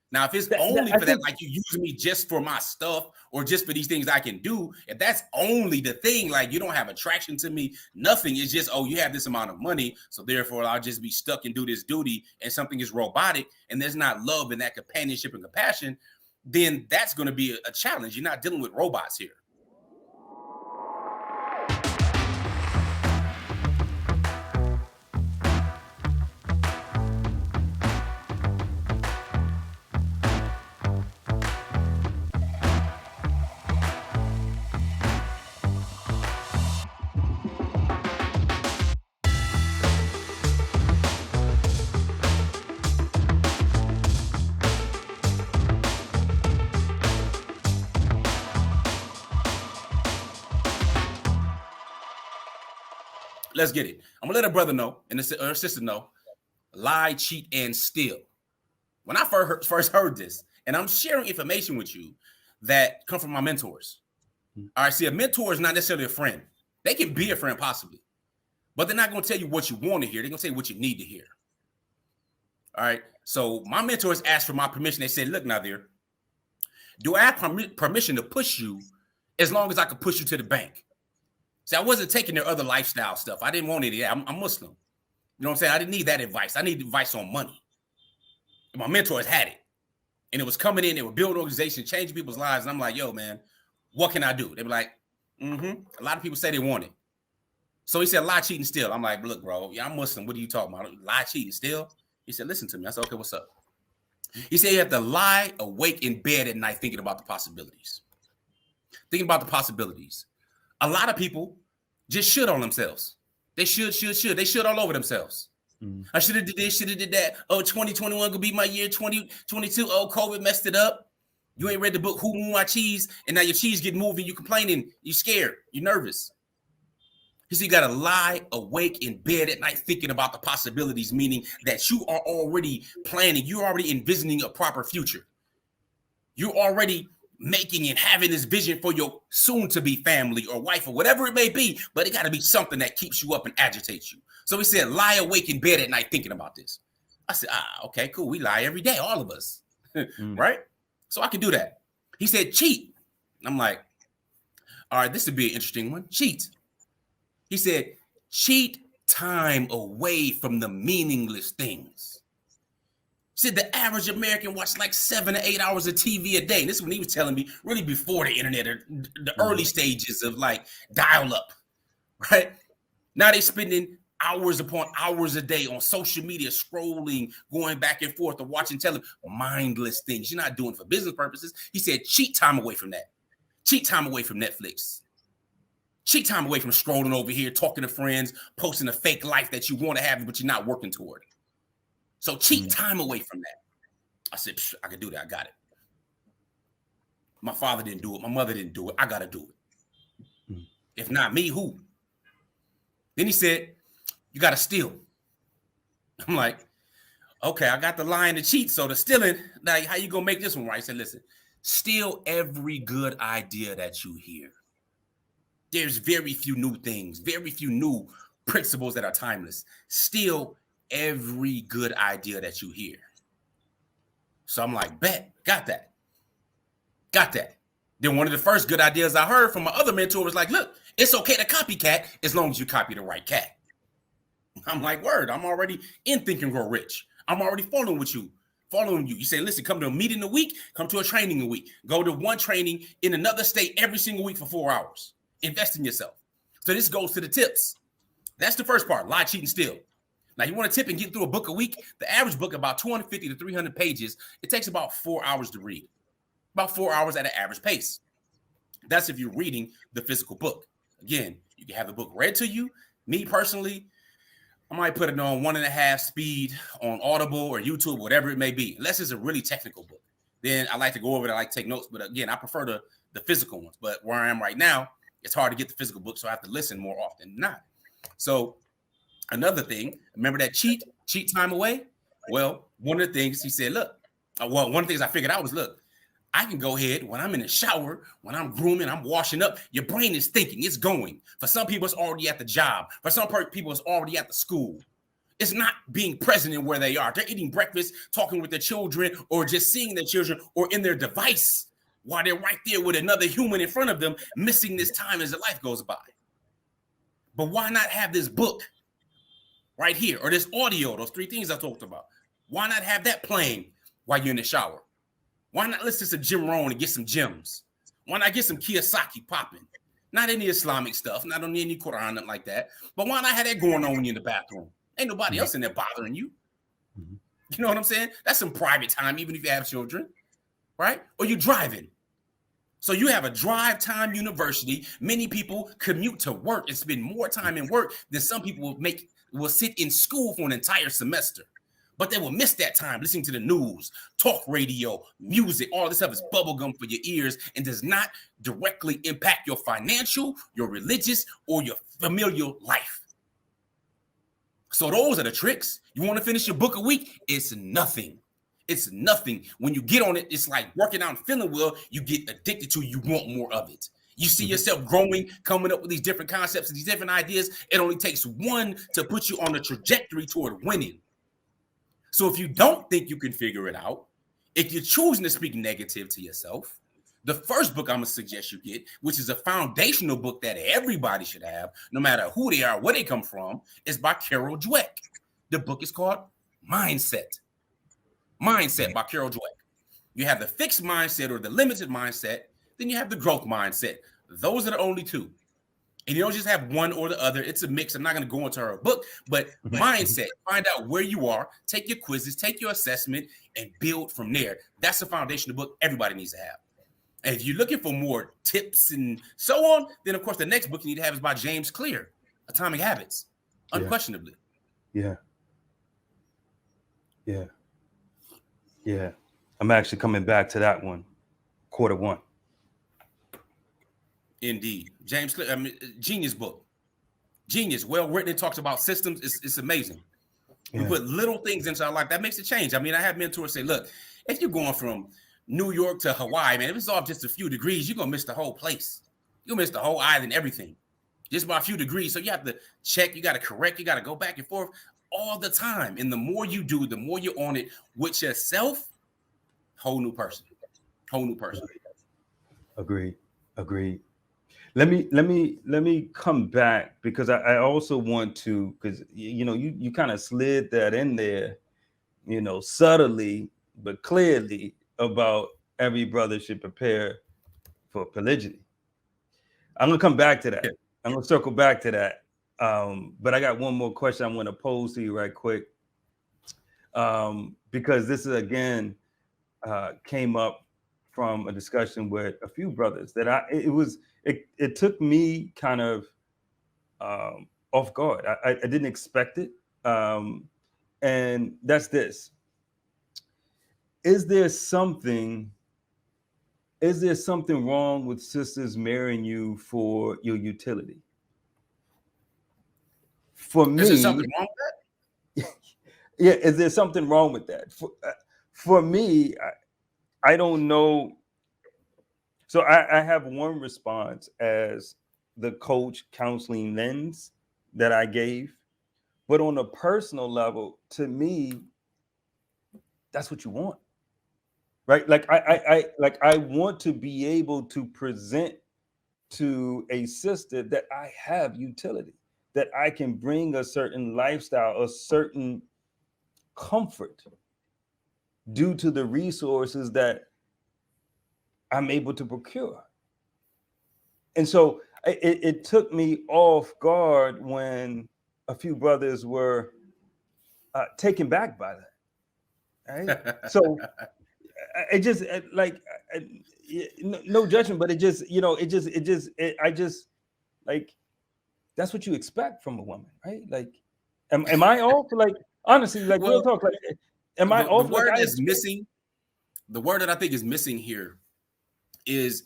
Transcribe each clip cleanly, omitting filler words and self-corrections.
Now, if it's only for that, like you use me just for my stuff or just for these things I can do, if that's only the thing, like you don't have attraction to me, nothing. It's just, oh, you have this amount of money, so therefore I'll just be stuck and do this duty, and something is robotic and there's not love and that companionship and compassion, then that's going to be a challenge. You're not dealing with robots here. Let's get it. I'm gonna let a brother know and a sister know. Lie, cheat, and steal. When I first heard this, and I'm sharing information with you that come from my mentors. All right, see, a mentor is not necessarily a friend. They can be a friend possibly, but they're not going to tell you what you want to hear. They're going to tell you what you need to hear. All right, so my mentors asked for my permission. They said, look, Nazir, do I have permission to push you as long as I can push you to the bank? See, I wasn't taking their other lifestyle stuff. I didn't want any of that. I'm Muslim. You know what I'm saying? I didn't need that advice. I need advice on money. And my mentors had it. And it was coming in. They were building organizations, changing people's lives. And I'm like, yo, man, what can I do? They were like, A lot of people say they want it. So he said, lie, cheat, and steal. I'm like, look, bro, yeah, I'm Muslim. What are you talking about? Lie, cheat, and steal? He said, listen to me. I said, okay, what's up? He said, you have to lie awake in bed at night thinking about the possibilities. Thinking about the possibilities. A lot of people just should on themselves. They should. They should all over themselves. I should have did this, should have did that. Oh, 2021 could be my year. 2022. Oh, COVID messed it up. You ain't read the book Who Moved My Cheese, and now your cheese get moved and you complaining. You scared. You nervous. He said you got to lie awake in bed at night thinking about the possibilities, meaning that you are already planning. You're already envisioning a proper future. You're already making and having this vision for your soon-to-be family or wife or whatever it may be, but it got to be something that keeps you up and agitates you. So he said, lie awake in bed at night thinking about this. I said, okay, cool. We lie every day, all of us, right? So I can do that. He said, cheat. I'm like, all right, this would be an interesting one. Cheat. He said, cheat time away from the meaningless things. Said the average American watched like 7 to 8 hours of TV a day. And this is when he was telling me really before the internet or the early stages of like dial up, right? Now they spending hours upon hours a day on social media, scrolling, going back and forth or watching mindless things. You're not doing it for business purposes. He said, cheat time away from that. Cheat time away from Netflix. Cheat time away from scrolling over here, talking to friends, posting a fake life that you want to have, but you're not working toward it. So cheat time away from that. I said, I can do that. I got it. My father didn't do it. My mother didn't do it. I got to do it. If not me, who? Then he said, you got to steal. I'm like, okay, I got the lie and the cheat. So the stealing, like, how you going to make this one right? He said, listen, steal every good idea that you hear. There's very few new things, very few new principles that are timeless. Steal every good idea that you hear. So I'm like, bet, got that. Then one of the first good ideas I heard from my other mentor was like, look, it's okay to copycat as long as you copy the right cat. I'm like, word, I'm already in Think and Grow Rich. I'm already following you. You say, listen, come to a meeting a week, come to a training a week. Go to one training in another state every single week for 4 hours. Invest in yourself. So this goes to the tips. That's the first part, lie, cheat, and steal. Now, you want to tip and get through a book a week? The average book, about 250 to 300 pages. It takes about 4 hours to read. About 4 hours at an average pace. That's if you're reading the physical book. Again, you can have the book read to you. Me personally, I might put it on 1.5 speed on Audible or YouTube, whatever it may be, unless it's a really technical book. Then I like to go over it. I like to take notes. But again, I prefer the physical ones. But where I am right now, it's hard to get the physical book, so I have to listen more often than not. So another thing, remember that cheat time away? Well, one of the things he said, one of the things I figured out was, look, I can go ahead when I'm in the shower, when I'm grooming, I'm washing up. Your brain is thinking, it's going. For some people, it's already at the job. For some people, it's already at the school. It's not being present in where they are. They're eating breakfast, talking with their children, or just seeing their children, or in their device while they're right there with another human in front of them, missing this time as their life goes by. But why not have this book right here, or this audio, those 3 things I talked about? Why not have that playing while you're in the shower? Why not listen to Jim Rohn and get some gems? Why not get some Kiyosaki popping? Not any Islamic stuff, not on any Quran, nothing like that. But why not have that going on when you're in the bathroom? Ain't nobody else in there bothering you. You know what I'm saying? That's some private time, even if you have children, right? Or you're driving. So you have a drive time university. Many people commute to work and spend more time in work than some people will sit in school for an entire semester. But they will miss that time listening to the news, talk radio, music. All this stuff is bubblegum for your ears and does not directly impact your financial, your religious, or your familial life. So those are the tricks. You want to finish your book a week? It's nothing. It's nothing. When you get on it, it's like working out and feeling well. You get addicted to it. You want more of it. You see yourself growing, coming up with these different concepts and these different ideas. It only takes one to put you on a trajectory toward winning. So if you don't think you can figure it out, if you're choosing to speak negative to yourself, the first book I'm going to suggest you get, which is a foundational book that everybody should have, no matter who they are, where they come from, is by Carol Dweck. The book is called Mindset. Mindset by Carol Dweck. You have the fixed mindset or the limited mindset, then you have the growth mindset. Those are the only 2. And you don't just have one or the other. It's a mix. I'm not going to go into her book, but mindset, find out where you are, take your quizzes, take your assessment, and build from there. That's the foundational book everybody needs to have. And if you're looking for more tips and so on, then, of course, the next book you need to have is by James Clear, Atomic Habits, unquestionably. Yeah. I'm actually coming back to that one, quarter 1. Indeed. James Clear, genius book. Genius, well written. It talks about systems. It's amazing. We put little things into our life that makes a change. I mean, I have mentors say, look, if you're going from New York to Hawaii, man, if it's off just a few degrees, you're going to miss the whole place. You'll miss the whole island, everything, just by a few degrees. So you have to check, you got to correct, you got to go back and forth all the time. And the more you do, the more you're on it with yourself, whole new person. Agreed. Let me come back, because I also want to, because you kind of slid that in there, subtly but clearly, about every brother should prepare for polygyny. I'm gonna come back to that. I'm gonna circle back to that. But I got one more question I'm gonna pose to you right quick, because this is again came up from a discussion with a few brothers that it took me kind of off guard. I didn't expect it. And that's this. Is there something wrong with sisters marrying you for your utility? For me, is there something wrong with that? Yeah, is there something wrong with that? For me, I don't know. So I have one response as the coach counseling lens that I gave, but on a personal level, to me, that's what you want, right? Like I want to be able to present to a sister that I have utility, that I can bring a certain lifestyle, a certain comfort due to the resources that I'm able to procure. And so it took me off guard when a few brothers were taken back by that. Right? So it just no judgment, but it just I just like, that's what you expect from a woman, right? Like, am I off? Like, honestly, like, real talk, like, am I off? The word that's missing, the word that I think is missing here is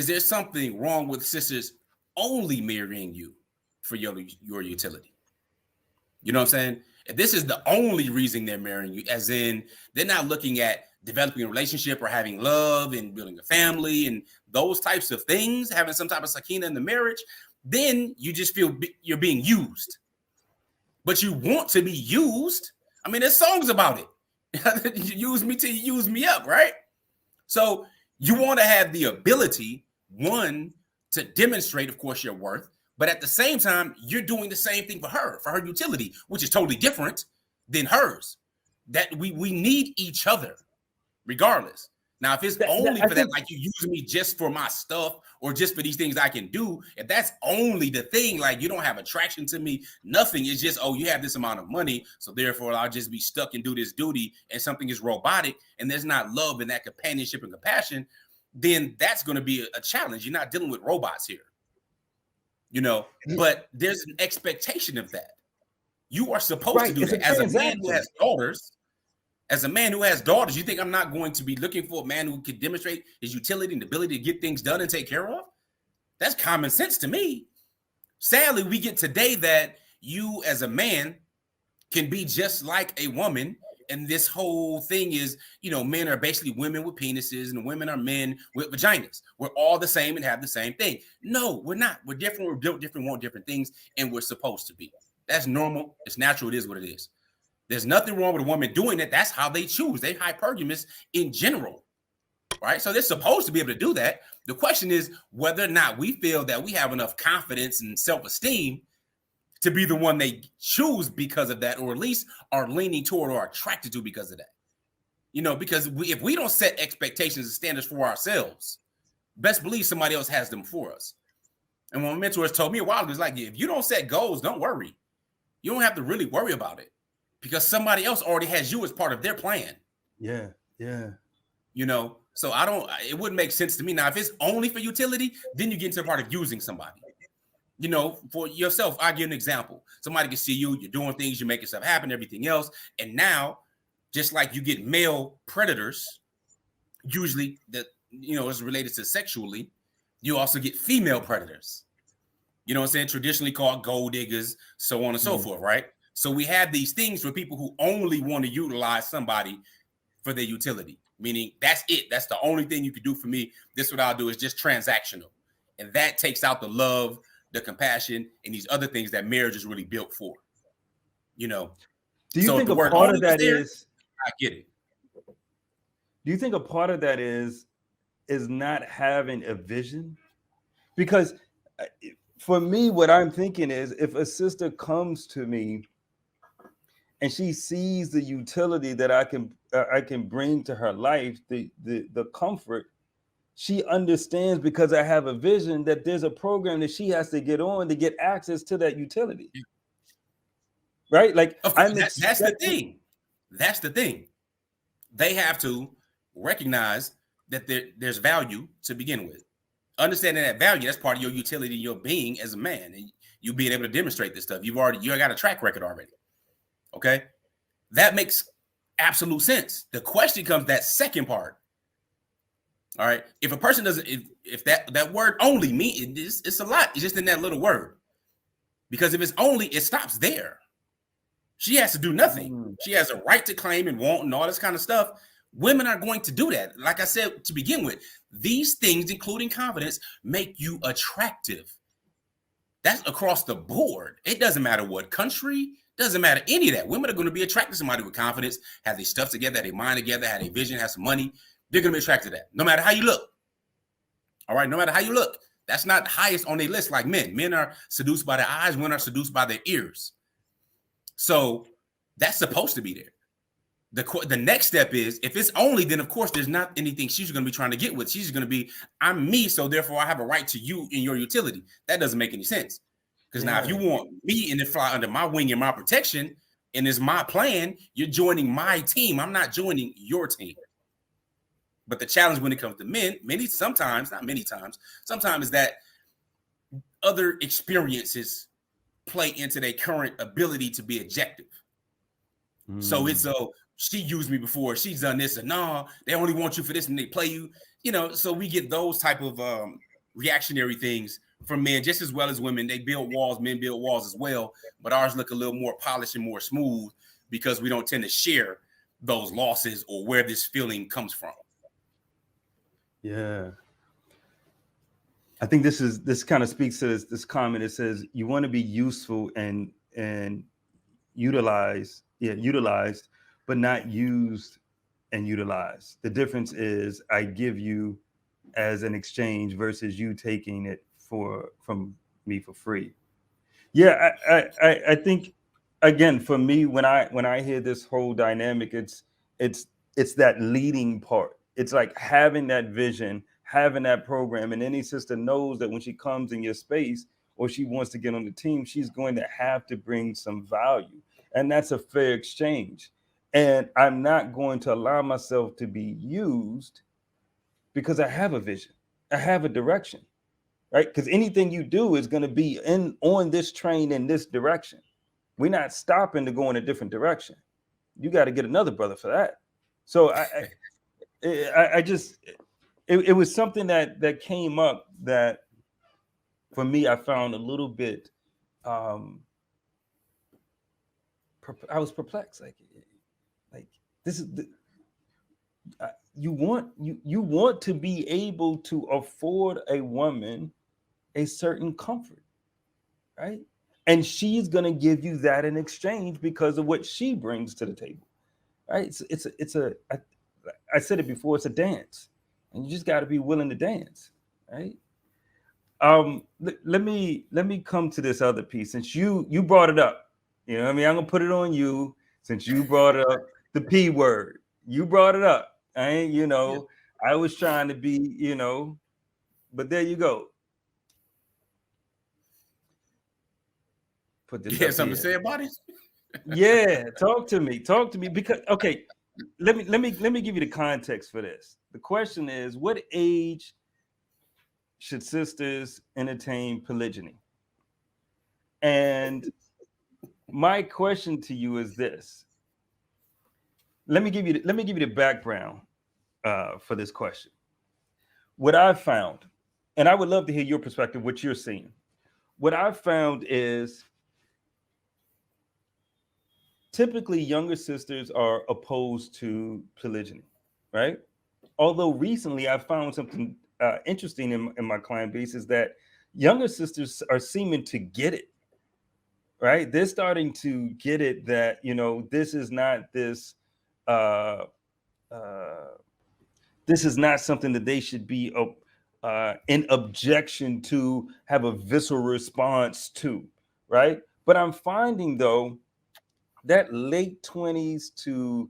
there something wrong with sisters only marrying you for your utility? You know what I'm saying? If this is the only reason they're marrying you, as in they're not looking at developing a relationship or having love and building a family and those types of things, having some type of sakina in the marriage, then you just feel you're being used. but you want to be used. I mean, there's songs about it. You use me till you use me up, right? So you want to have the ability, one, to demonstrate, of course, your worth, but at the same time, you're doing the same thing for her utility, which is totally different than hers. That we need each other, regardless. Now, if it's only for that, like you use me just for my stuff or just for these things I can do, if that's only the thing, like you don't have attraction to me, nothing, it's just, oh, you have this amount of money, so therefore I'll just be stuck and do this duty, and something is robotic, and there's not love and that companionship and compassion, then that's going to be a challenge. You're not dealing with robots here, you know, but there's an expectation of that. You are supposed to do that. As a man who has daughters, you think I'm not going to be looking for a man who can demonstrate his utility and ability to get things done and take care of? That's common sense to me. Sadly, we get today that you as a man can be just like a woman. And this whole thing is, you know, men are basically women with penises and women are men with vaginas. We're all the same and have the same thing. No, we're not. We're different. We're built different, want different things, and we're supposed to be. That's normal. It's natural. It is what it is. There's nothing wrong with a woman doing it. That's how they choose. They hypergamous in general, right? So they're supposed to be able to do that. The question is whether or not we feel that we have enough confidence and self-esteem to be the one they choose because of that, or at least are leaning toward or attracted to because of that. You know, because if we don't set expectations and standards for ourselves, best believe somebody else has them for us. And one of my mentors told me a while ago, it's like, if you don't set goals, don't worry. You don't have to really worry about it, because somebody else already has you as part of their plan. Yeah. You know, so it wouldn't make sense to me. Now, if it's only for utility, then you get into the part of using somebody. You know, for yourself, I'll give an example. Somebody can see you, you're doing things, you're making stuff happen, everything else. And now, just like you get male predators, usually that, you know, is related to sexually, you also get female predators. You know what I'm saying? Traditionally called gold diggers, so on and so forth, right? So we have these things for people who only want to utilize somebody for their utility, meaning that's it. That's the only thing you can do for me. This what I'll do is just transactional. And that takes out the love, the compassion, and these other things that marriage is really built for. You know? Do you think a part of that is, I get it. Do you think a part of that is not having a vision? Because for me, what I'm thinking is, if a sister comes to me and she sees the utility that I can bring to her life, the comfort, she understands, because I have a vision, that there's a program that she has to get on to get access to that utility. Right? Like, that's the thing. That's the thing. They have to recognize that there's value to begin with. Understanding that value, that's part of your utility, your being as a man, and you being able to demonstrate this stuff. You got a track record already. Okay, that makes absolute sense. The question comes that second part. All right, if a person doesn't, if that word only means, it's a lot. It's just in that little word, because if it's only, it stops there. She has to do nothing. She has a right to claim and want and all this kind of stuff. Women are going to do that. Like I said to begin with, these things, including confidence, make you attractive. That's across the board. It doesn't matter what country, doesn't matter any of that. Women are going to be attracted to somebody with confidence, have their stuff together, have their mind together, have their vision, have some money. They're going to be attracted to that, no matter how you look. All right, no matter how you look. That's not the highest on their list like men. Men are seduced by their eyes, women are seduced by their ears. So that's supposed to be there. The next step is, if it's only, then of course there's not anything she's going to be trying to get with. She's going to be, I'm me, so therefore I have a right to you in your utility. That doesn't make any sense. Because now if you want me and to fly under my wing and my protection, and it's my plan, you're joining my team. I'm not joining your team. But the challenge when it comes to men, sometimes is that other experiences play into their current ability to be objective. So it's she used me before, she's done this, and no, they only want you for this and they play you, you know. So we get those type of reactionary things from men just as well as women. They build walls, men build walls as well, but ours look a little more polished and more smooth because we don't tend to share those losses or where this feeling comes from. Yeah. I think this kind of speaks to this comment. It says you want to be useful and utilized, but not used and utilized. The difference is I give you as an exchange versus you taking it from me for free. Yeah, I think again for me when I hear this whole dynamic, it's that leading part. It's like having that vision, having that program, and any sister knows that when she comes in your space or she wants to get on the team, she's going to have to bring some value, and that's a fair exchange. And I'm not going to allow myself to be used because I have a vision, I have a direction, right? Because anything you do is going to be on this train in this direction. We're not stopping to go in a different direction. You got to get another brother for that. So I just it was something that came up that for me I found a little bit I was perplexed. Like this is you want to be able to afford a woman a certain comfort, right? And she's going to give you that in exchange because of what she brings to the table, right? I said it before, it's a dance, and you just got to be willing to dance, right? Let me come to this other piece since you brought it up. You know what I mean? I'm gonna put it on you since you brought up the P word. You brought it up. I was trying to be, but there you go. Put this. You have something to say about it? Yeah, talk to me because okay, let me give you the context for this. The question is, what age should sisters entertain polygyny? And my question to you is this. Let me give you the background for this question. What I've found, and I would love to hear your perspective, what you're seeing. What I've found is typically younger sisters are opposed to polygyny, right? Although recently I found something interesting in my client base is that younger sisters are seeming to get it, right? They're starting to get it that, this is not this is not something that they should be in objection to, have a visceral response to, right? But I'm finding though that late 20s to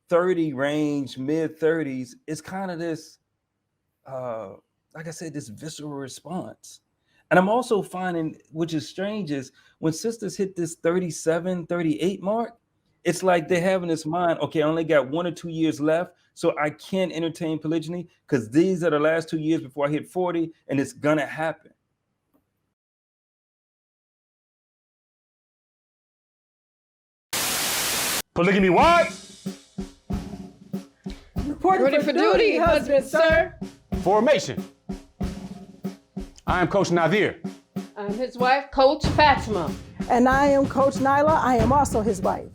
30 range, mid 30s is kind of this, like I said, this visceral response. And I'm also finding, which is strange, is when sisters hit this 37, 38 mark, it's like they're having this mind, okay, I only got 1 or 2 years left, so I can't entertain polygyny because these are the last 2 years before I hit 40, and it's gonna happen. Polygamy what? Reporting for duty, husband, sir. Formation. I am Coach Nazir. I'm his wife, Coach Fatimah. And I am Coach Nyla. I am also his wife.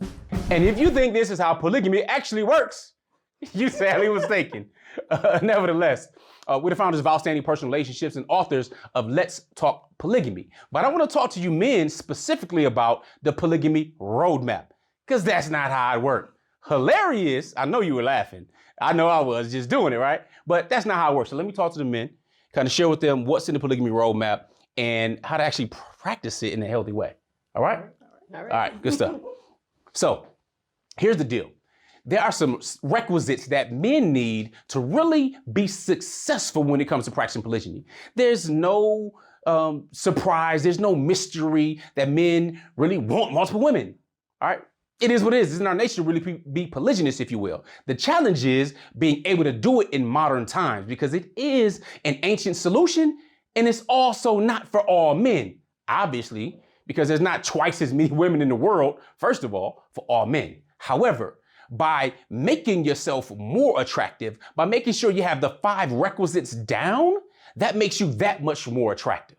And if you think this is how polygamy actually works, you sadly mistaken. Nevertheless, we're the founders of Outstanding Personal Relationships and authors of Let's Talk Polygamy. But I want to talk to you men specifically about the polygamy roadmap, because that's not how it works. Hilarious. I know you were laughing. I know I was just doing it, right? But that's not how it works. So let me talk to the men, kind of share with them what's in the polygamy roadmap and how to actually practice it in a healthy way. All right? All right, good stuff. So here's the deal. There are some requisites that men need to really be successful when it comes to practicing polygyny. There's no surprise. There's no mystery that men really want multiple women. All right? It is what it is. It's in our nature to really be polygynous, if you will. The challenge is being able to do it in modern times because it is an ancient solution and it's also not for all men, obviously, because there's not twice as many women in the world, first of all, for all men. However, by making yourself more attractive, by making sure you have the 5 requisites down, that makes you that much more attractive.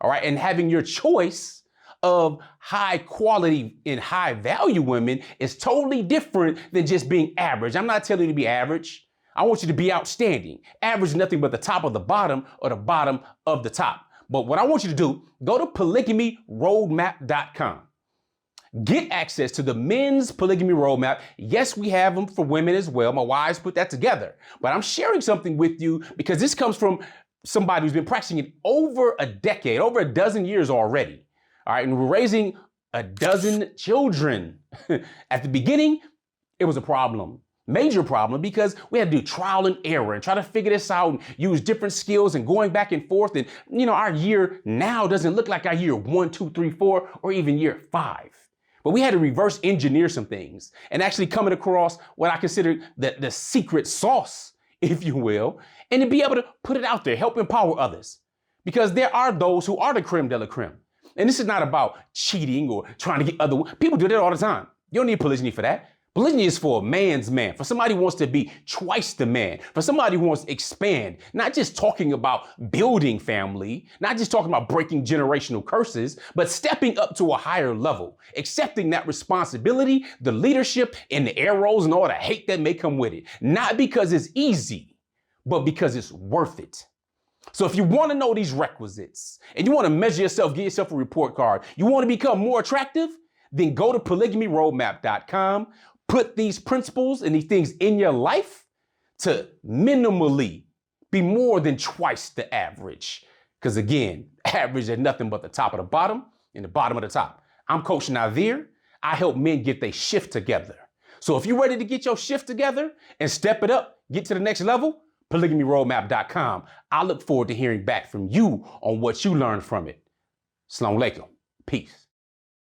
All right, and having your choice of high quality and high value women is totally different than just being average. I'm not telling you to be average. I want you to be outstanding. Average is nothing but the top of the bottom or the bottom of the top. But what I want you to do, go to polygamyroadmap.com. get access to the men's polygamy roadmap. Yes, we have them for women as well. My wives put that together. But I'm sharing something with you because this comes from somebody who's been practicing it over a decade, over a dozen years already. All right, and we're raising a dozen children. At the beginning, it was a problem. Major problem, because we had to do trial and error and try to figure this out and use different skills and going back and forth. And, our year now doesn't look like our year 1, 2, 3, 4, or even year 5. But we had to reverse engineer some things and actually coming across what I consider the secret sauce, if you will, and to be able to put it out there, help empower others. Because there are those who are the creme de la creme. And this is not about cheating or trying to get other people do that all the time. You don't need polygyny for that. Polygyny is for a man's man, for somebody who wants to be twice the man, for somebody who wants to expand, not just talking about building family, not just talking about breaking generational curses, but stepping up to a higher level, accepting that responsibility, the leadership, and the arrows and all the hate that may come with it. Not because it's easy, but because it's worth it. So if you want to know these requisites and you want to measure yourself, get yourself a report card, you want to become more attractive, then go to polygamyroadmap.com. Put these principles and these things in your life to minimally be more than twice the average. Because again, average is nothing but the top of the bottom and the bottom of the top. I'm Coach Nazir. I help men get their shift together. So if you're ready to get your shift together and step it up, get to the next level, polygamyroadmap.com. I look forward to hearing back from you on what you learned from it. Assalamu alaikum. Peace.